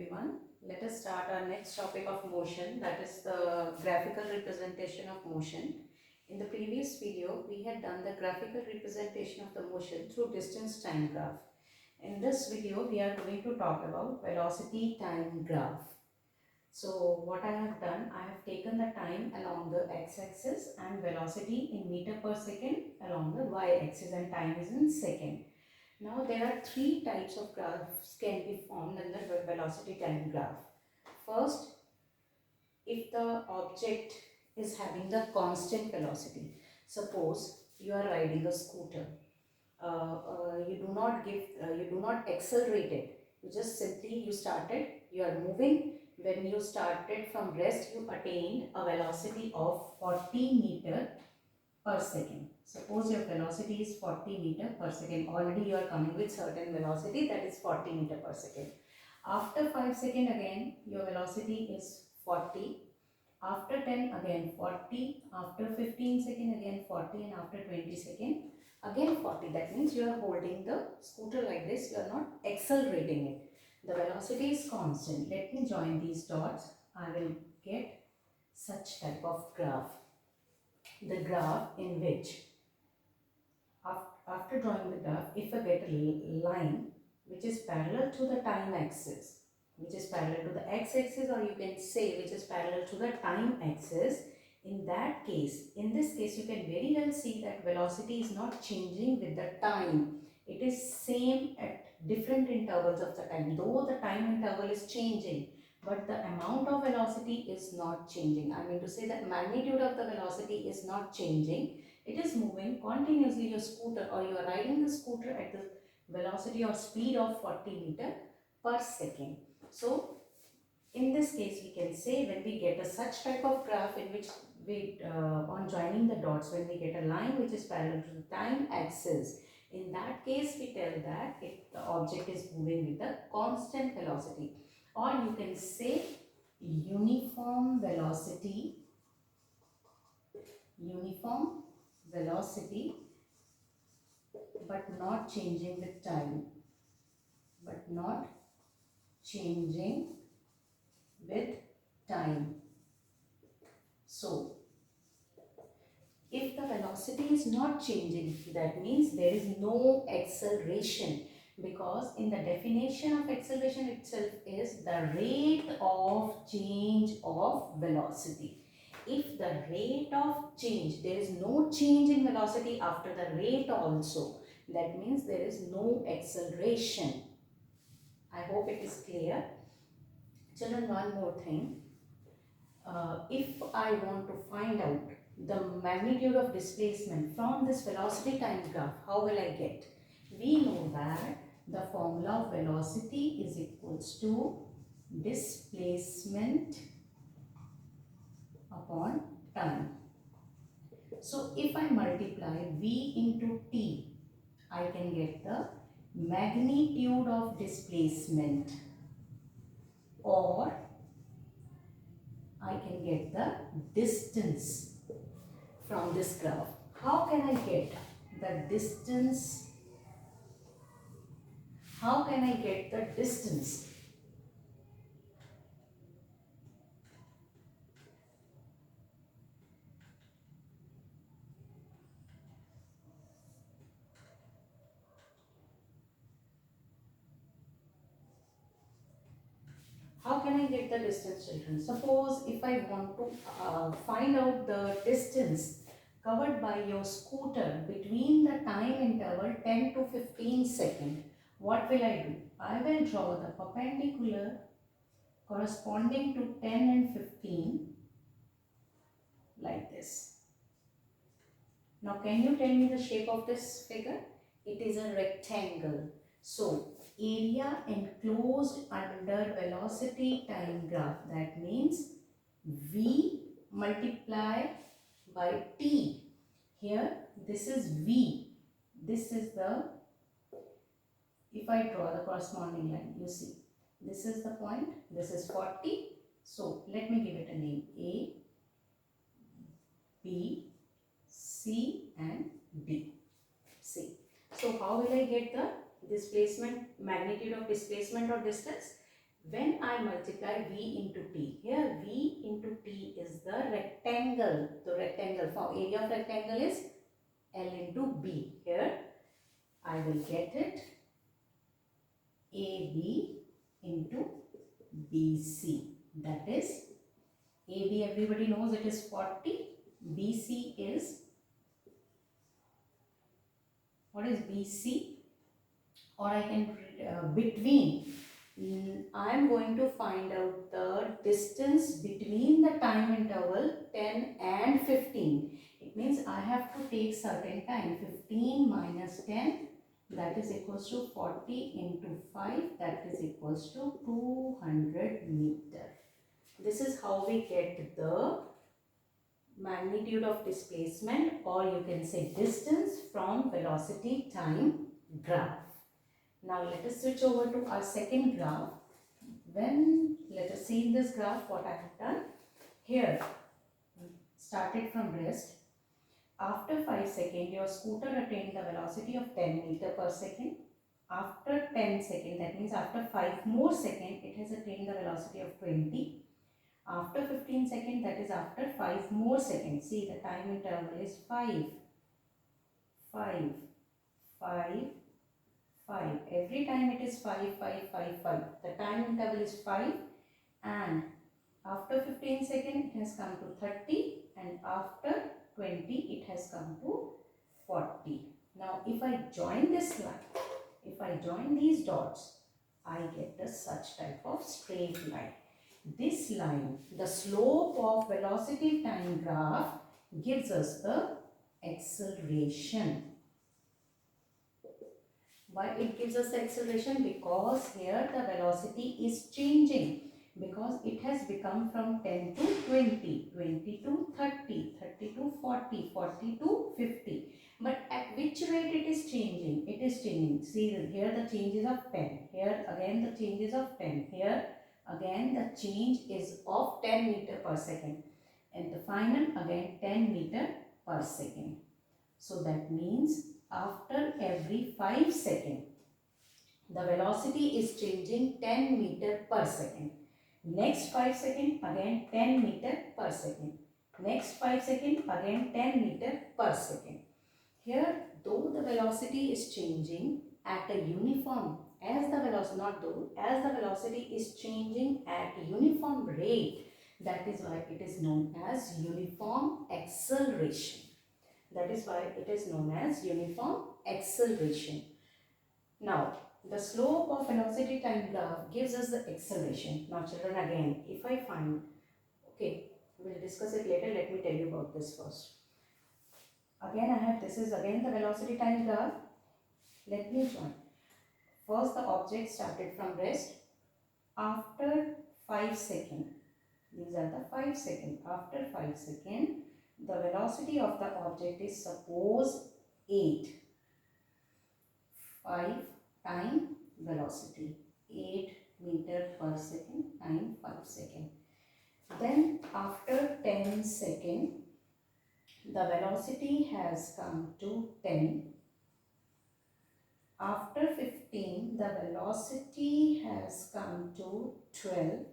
everyone. Let us start our next topic of motion, that is the graphical representation of motion. In the previous video, we had done the graphical representation of the motion through distance time graph. In this video, we are going to talk about velocity time graph. So what I have done, I have taken the time along the x-axis and velocity in meter per second along the y-axis, and time is in second. Now there are three types of graphs can be formed in the velocity time graph. First, if the object is having the constant velocity, suppose you are riding a scooter, you do not accelerate it, you just simply you are moving. When you started from rest, you attained a velocity of 40 meter per second. Suppose your velocity is 40 meter per second. Already you are coming with certain velocity, that is 40 meter per second. After 5 seconds again your velocity is 40. After 10 again 40. After 15 seconds again 40, and after 20 seconds again 40. That means you are holding the scooter like this. You are not accelerating it. The velocity is constant. Let me join these dots. I will get such type of graph. The graph in which after drawing the graph, if I get a line which is parallel to the time axis, which is parallel to the x-axis, or you can say which is parallel to the time axis, in this case you can very well see that velocity is not changing with the time. It is same at different intervals of the time, though the time interval is changing, but the amount of velocity is not changing. I mean to say that magnitude of the velocity is not changing. It is moving continuously. Your scooter, or you are riding the scooter at the velocity or speed of 40 meter per second. So in this case we can say, when we get a such type of graph in which we on joining the dots, when we get a line which is parallel to the time axis, in that case we tell that the object is moving with a constant velocity, or you can say uniform velocity, but not changing with time, So if the velocity is not changing, that means there is no acceleration, because in the definition of acceleration itself is the rate of change of velocity. If the rate of change, there is no change in velocity after the rate also, that means there is no acceleration. I hope it is clear. Children, one more thing. If I want to find out the magnitude of displacement from this velocity time graph, how will I get? We know that the formula of velocity is equals to displacement upon time. So if I multiply V into T, I can get the magnitude of displacement, or I can get the distance from this graph. How can I get the distance? How can I get the distance? How can I get the distance, children? Suppose if I want to find out the distance covered by your scooter between the time interval 10 to 15 seconds, what will I do? I will draw the perpendicular corresponding to 10 and 15 like this. Now can you tell me the shape of this figure? It is a rectangle. So area enclosed under velocity time graph, that means V multiply by T. Here this is V. This is the, if I draw the corresponding line, you see this is the point, this is 40. So let me give it a name, A, B, C and D. C. So how will I get the displacement, magnitude of displacement or distance? When I multiply V into T, here V into T is the rectangle. The rectangle, for area of rectangle is L into B. Here I will get it AB into BC. That is AB, everybody knows it is 40. BC is, what is BC? Or I can between. I am going to find out the distance between the time interval 10 and 15. It means I have to take certain time. 15 minus 10, that is equals to 40 into 5, that is equals to 200 meter. This is how we get the magnitude of displacement, or you can say distance, from velocity time graph. Now let us switch over to our second graph. Let us see in this graph what I have done. Here, started from rest. After 5 seconds, your scooter attained the velocity of 10 meter per second. After 10 seconds, that means after 5 more seconds, it has attained the velocity of 20. After 15 seconds, that is after 5 more seconds. See, the time interval is 5, 5, 5, 5. Every time it is 5, 5, 5, 5. The time interval is 5, and after 15 seconds it has come to 30, and after 20 it has come to 40. Now if I join this line, if I join these dots, I get a such type of straight line. This line, the slope of velocity time graph, gives us the acceleration. Why it gives us the acceleration? Because here the velocity is changing, because it has become from 10 to 20, 20 to 30, 30 to 40, 40 to 50. But at which rate it is changing? It is changing. See, here the change is of 10. Here again the change is of 10. Here again the change is of 10 meter per second. And the final again 10 meter per second. So that means after every 5 seconds, the velocity is changing 10 meter per second. Next 5 seconds, again 10 meter per second. Next 5 seconds, again 10 meter per second. Here, though the velocity is changing at a uniform, as the velocity is changing at a uniform rate, that is why it is known as uniform acceleration. That is why it is known as uniform acceleration. Now, the slope of velocity time graph gives us the acceleration. Now children, again, if I find, okay, we will discuss it later. Let me tell you about this first. Again, this is again the velocity time graph. Let me join. First, the object started from rest. After 5 seconds, these are the 5 seconds. After 5 seconds, the velocity of the object is suppose 8. 5 time velocity, 8 meter per second time 5 seconds. Then after 10 seconds, the velocity has come to 10. After 15, the velocity has come to 12.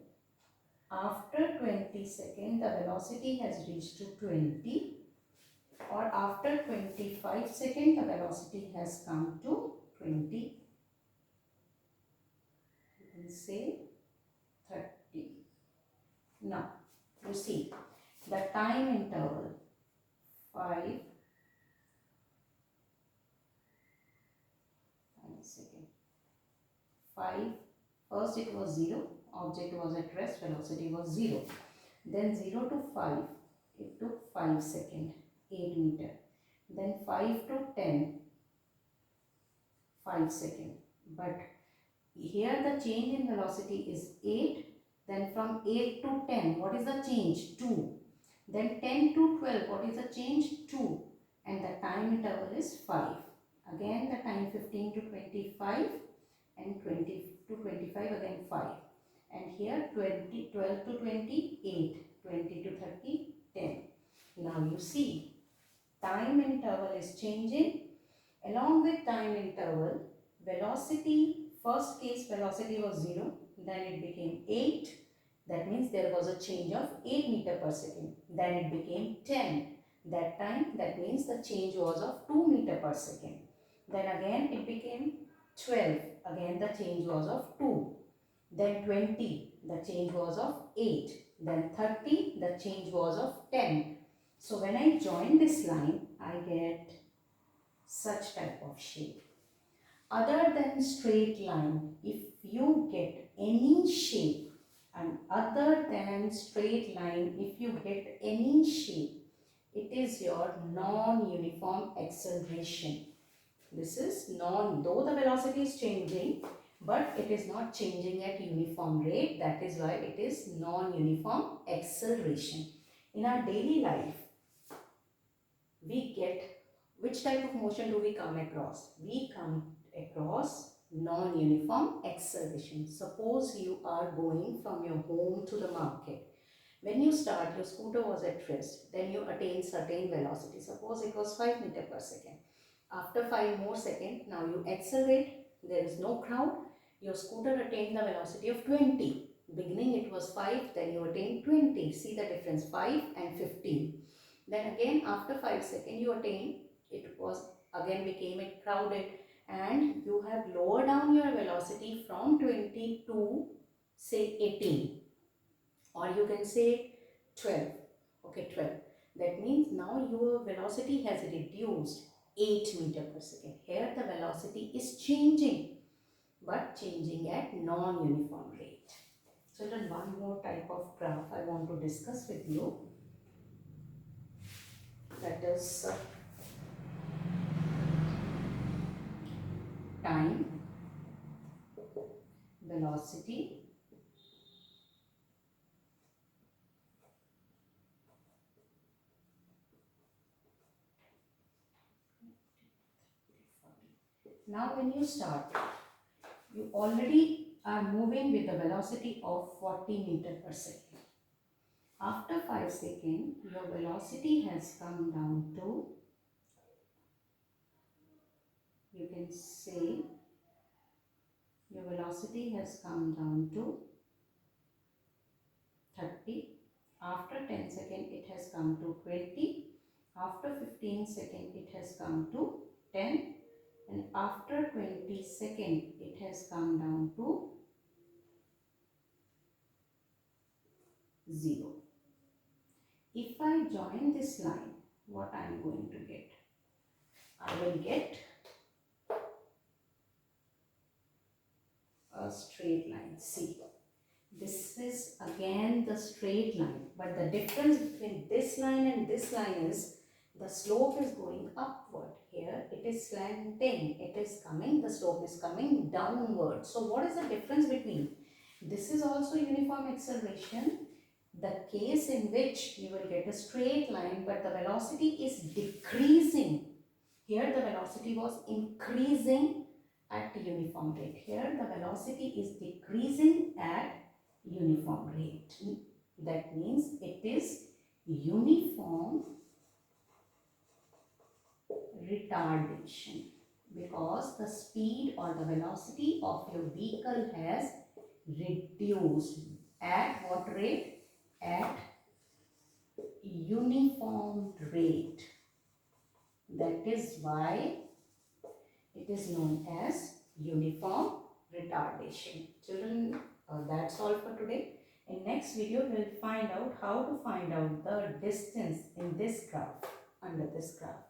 After 20 seconds, the velocity has reached to 20. Or after 25 seconds, the velocity has come to 20. You can say 30. Now, you see the time interval 5, 5, first it was 0, object was at rest, velocity was 0. Then 0 to 5, it took 5 seconds, 8 meter. Then 5 to 10, 5 seconds. But here the change in velocity is 8. Then from 8 to 10, what is the change? 2. Then 10 to 12, what is the change? 2. And the time interval is 5. Again the time 15 to 25 and 20 to 25 again 5. And here 12 to 28, 20 to 30, 10. Now you see, time interval is changing. Along with time interval, velocity, first case velocity was 0. then it became 8. That means there was a change of 8 meter per second. Then it became 10. That time, that means the change was of 2 meter per second. Then again it became 12. Again the change was of 2. Then 20, the change was of 8. Then 30, the change was of 10. So when I join this line, I get such type of shape. Other than straight line, if you get any shape, and other than straight line, if you get any shape, it is your non-uniform acceleration. This is though the velocity is changing, but it is not changing at uniform rate. That is why it is non-uniform acceleration. In our daily life, we get, which type of motion do we come across? We come across non-uniform acceleration. Suppose you are going from your home to the market. When you start, your scooter was at rest. Then you attain certain velocity. Suppose it was 5 meter per second. After 5 more seconds, now you accelerate. There is no crowd. Your scooter attained the velocity of 20. Beginning it was 5, then you attain 20. See the difference, 5 and 15. Then again after 5 seconds you attain, it was again became a crowded, and you have lowered down your velocity from 20 to say 18, or you can say 12. Okay, 12. That means now your velocity has reduced 8 meter per second. Here the velocity is changing, but changing at non-uniform rate. So then one more type of graph I want to discuss with you, that is time, velocity, now when you start, you already are moving with the velocity of 40 meter per second. After 5 seconds, your velocity has come down to, you can say, your velocity has come down to 30. After 10 seconds, it has come to 20. After 15 seconds, it has come to 10. And after 20 seconds, it has come down to 0. If I join this line, what I am going to get? I will get a straight line. See, this is again the straight line, but the difference between this line and this line is the slope is going upward. Here it is slanting, it is coming, the slope is coming downward. So what is the difference between? This is also uniform acceleration, the case in which you will get a straight line but the velocity is decreasing. Here the velocity was increasing at uniform rate. Here the velocity is decreasing at uniform rate. That means it is uniform retardation, because the speed or the velocity of your vehicle has reduced. At what rate? At uniform rate. That is why it is known as uniform retardation. Children, that's all for today. In next video, we'll find out how to find out the distance in this graph, under this graph.